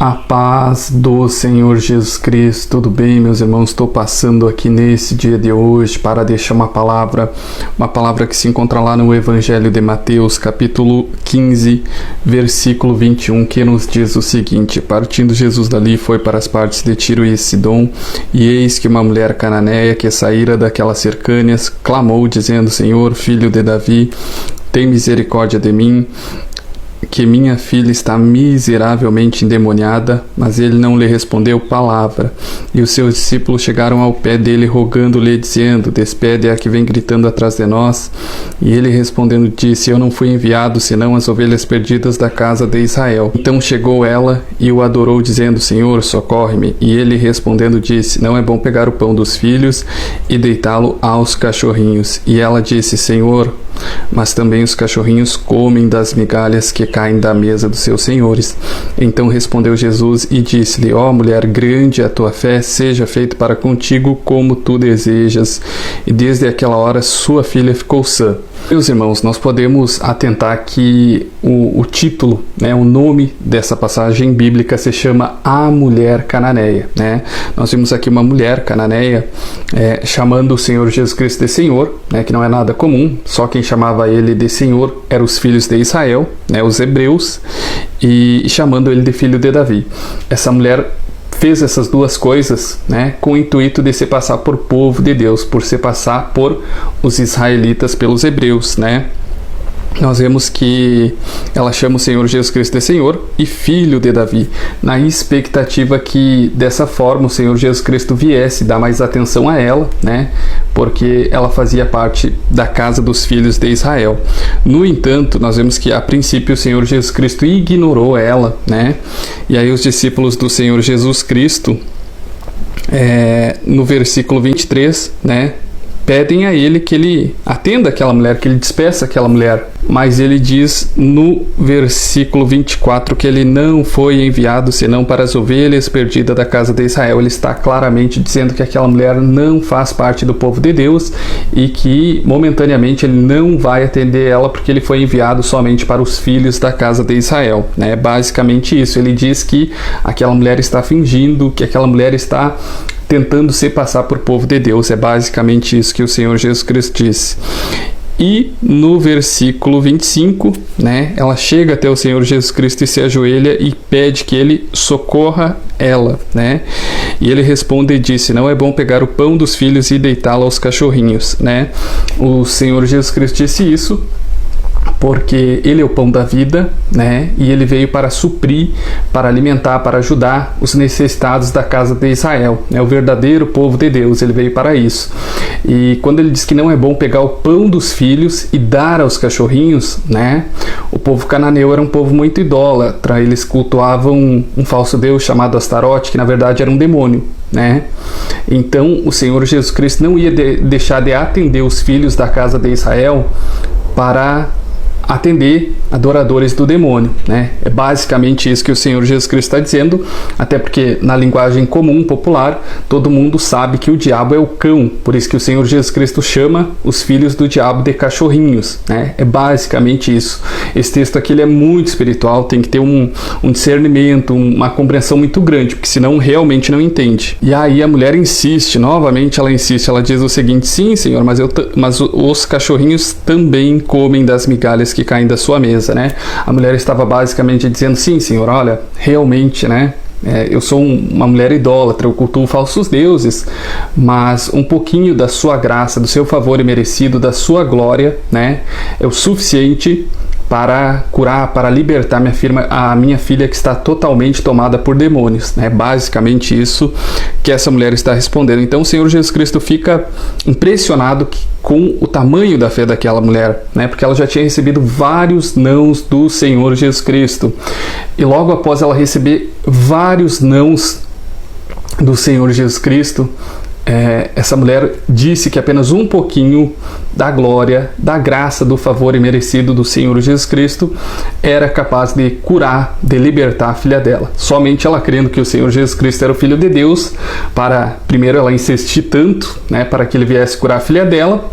A paz do Senhor Jesus Cristo. Tudo bem, meus irmãos? Estou passando aqui nesse dia de hoje para deixar uma palavra que se encontra lá no Evangelho de Mateus, capítulo 15, versículo 21, que nos diz o seguinte: partindo Jesus dali, foi para as partes de Tiro e Sidom, e eis que uma mulher cananeia que saíra daquelas cercâneas clamou, dizendo: Senhor, filho de Davi, tem misericórdia de mim, que minha filha está miseravelmente endemoniada. Mas ele não lhe respondeu palavra. E os seus discípulos chegaram ao pé dele, rogando-lhe, dizendo: despede a que vem gritando atrás de nós. E ele respondendo disse: eu não fui enviado senão as ovelhas perdidas da casa de Israel. Então chegou ela e o adorou, dizendo: Senhor, socorre-me. E ele respondendo disse: não é bom pegar o pão dos filhos e deitá-lo aos cachorrinhos. E ela disse: Senhor, mas também os cachorrinhos comem das migalhas que caem da mesa dos seus senhores. Então respondeu Jesus e disse-lhe: ó mulher, grande é a tua fé, seja feito para contigo como tu desejas. E desde aquela hora sua filha ficou sã. Meus irmãos, nós podemos atentar que o título, o nome dessa passagem bíblica se chama A Mulher Cananeia. Nós vimos aqui uma mulher cananeia chamando o Senhor Jesus Cristo de Senhor, que não é nada comum. Só quem chamava ele de Senhor eram os filhos de Israel, os hebreus, e chamando ele de filho de Davi. Essa mulher fez essas duas coisas com o intuito de se passar por povo de Deus, por se passar por os israelitas pelos hebreus. Nós vemos que ela chama o Senhor Jesus Cristo de Senhor e filho de Davi, na expectativa que dessa forma o Senhor Jesus Cristo viesse dar mais atenção a ela, porque ela fazia parte da casa dos filhos de Israel. No entanto, nós vemos que a princípio o Senhor Jesus Cristo ignorou ela, e aí os discípulos do Senhor Jesus Cristo, no versículo 23, pedem a ele que ele atenda aquela mulher, que ele despeça aquela mulher. Mas ele diz no versículo 24 que ele não foi enviado senão para as ovelhas perdidas da casa de Israel. Ele está claramente dizendo que aquela mulher não faz parte do povo de Deus e que momentaneamente ele não vai atender ela porque ele foi enviado somente para os filhos da casa de Israel. Basicamente isso. Ele diz que aquela mulher está fingindo, que aquela mulher está tentando se passar por povo de Deus. É basicamente isso que o Senhor Jesus Cristo disse. E no versículo 25, ela chega até o Senhor Jesus Cristo e se ajoelha e pede que ele socorra ela, E ele responde e disse: não é bom pegar o pão dos filhos e deitá-lo aos cachorrinhos, O Senhor Jesus Cristo disse isso porque ele é o pão da vida, e ele veio para suprir, para alimentar, para ajudar os necessitados da casa de Israel, o verdadeiro povo de Deus. Ele veio para isso. E quando ele diz que não é bom pegar o pão dos filhos e dar aos cachorrinhos, o povo cananeu era um povo muito idólatra. Eles cultuavam um falso deus chamado Astarote, que na verdade era um demônio. Então o Senhor Jesus Cristo não ia deixar de atender os filhos da casa de Israel para atender adoradores do demônio, É basicamente isso que o Senhor Jesus Cristo está dizendo, até porque na linguagem comum, popular, todo mundo sabe que o diabo é o cão, por isso que o Senhor Jesus Cristo chama os filhos do diabo de cachorrinhos, É basicamente isso. Esse texto aqui ele é muito espiritual, tem que ter um discernimento, uma compreensão muito grande, porque senão realmente não entende. E aí a mulher insiste, novamente ela insiste, ela diz o seguinte: sim, Senhor, mas os cachorrinhos também comem das migalhas que caem da sua mesa, A mulher estava basicamente dizendo: sim, Senhor, olha, realmente, eu sou uma mulher idólatra, eu cultuo falsos deuses, mas um pouquinho da sua graça, do seu favor imerecido, da sua glória, é o suficiente para curar, para libertar a minha filha que está totalmente tomada por demônios. É basicamente isso que essa mulher está respondendo. Então o Senhor Jesus Cristo fica impressionado com o tamanho da fé daquela mulher, porque ela já tinha recebido vários nãos do Senhor Jesus Cristo. E logo após ela receber vários nãos do Senhor Jesus Cristo, essa mulher disse que apenas um pouquinho da glória, da graça, do favor imerecido do Senhor Jesus Cristo era capaz de curar, de libertar a filha dela. Somente ela crendo que o Senhor Jesus Cristo era o Filho de Deus, para primeiro ela insistir tanto, para que ele viesse curar a filha dela,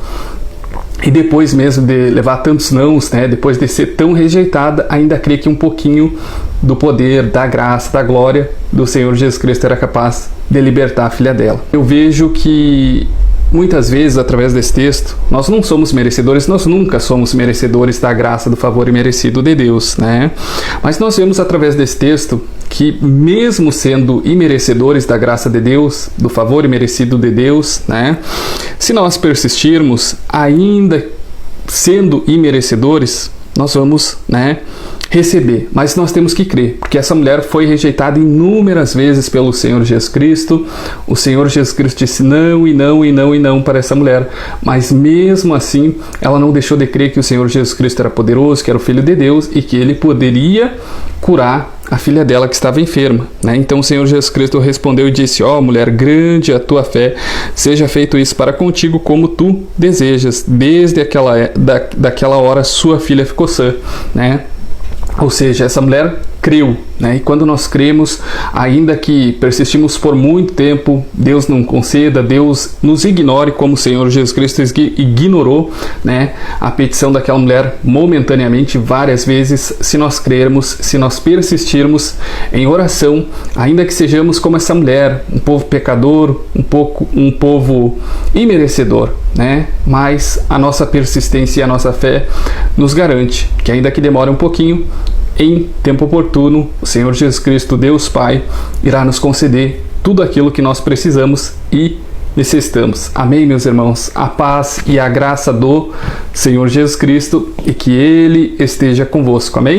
e depois mesmo de levar tantos nãos, depois de ser tão rejeitada, ainda crê que um pouquinho do poder, da graça, da glória do Senhor Jesus Cristo era capaz de libertar a filha dela. Eu vejo que muitas vezes, através desse texto, nós não somos merecedores, nós nunca somos merecedores da graça, do favor imerecido de Deus, né? Mas nós vemos através desse texto que, mesmo sendo imerecedores da graça de Deus, do favor imerecido de Deus, né? Se nós persistirmos, ainda sendo imerecedores, nós vamos, né, receber, mas nós temos que crer, porque essa mulher foi rejeitada inúmeras vezes pelo Senhor Jesus Cristo. O Senhor Jesus Cristo disse não e não e não e não para essa mulher, mas mesmo assim ela não deixou de crer que o Senhor Jesus Cristo era poderoso, que era o Filho de Deus e que ele poderia curar a filha dela que estava enferma, né? Então o Senhor Jesus Cristo respondeu e disse: ó, mulher, grande a tua fé, seja feito isso para contigo como tu desejas. Desde daquela hora sua filha ficou sã, né? Ou seja, essa mulher creu, né? E quando nós cremos, ainda que persistimos por muito tempo, Deus não conceda, Deus nos ignore, como o Senhor Jesus Cristo ignorou, né, a petição daquela mulher momentaneamente várias vezes. Se nós crermos, se nós persistirmos em oração, ainda que sejamos como essa mulher, um povo pecador, um povo imerecedor, né? Mas a nossa persistência e a nossa fé nos garante que, ainda que demore um pouquinho, em tempo oportuno, o Senhor Jesus Cristo, Deus Pai, irá nos conceder tudo aquilo que nós precisamos e necessitamos. Amém, meus irmãos? A paz e a graça do Senhor Jesus Cristo e que Ele esteja convosco. Amém?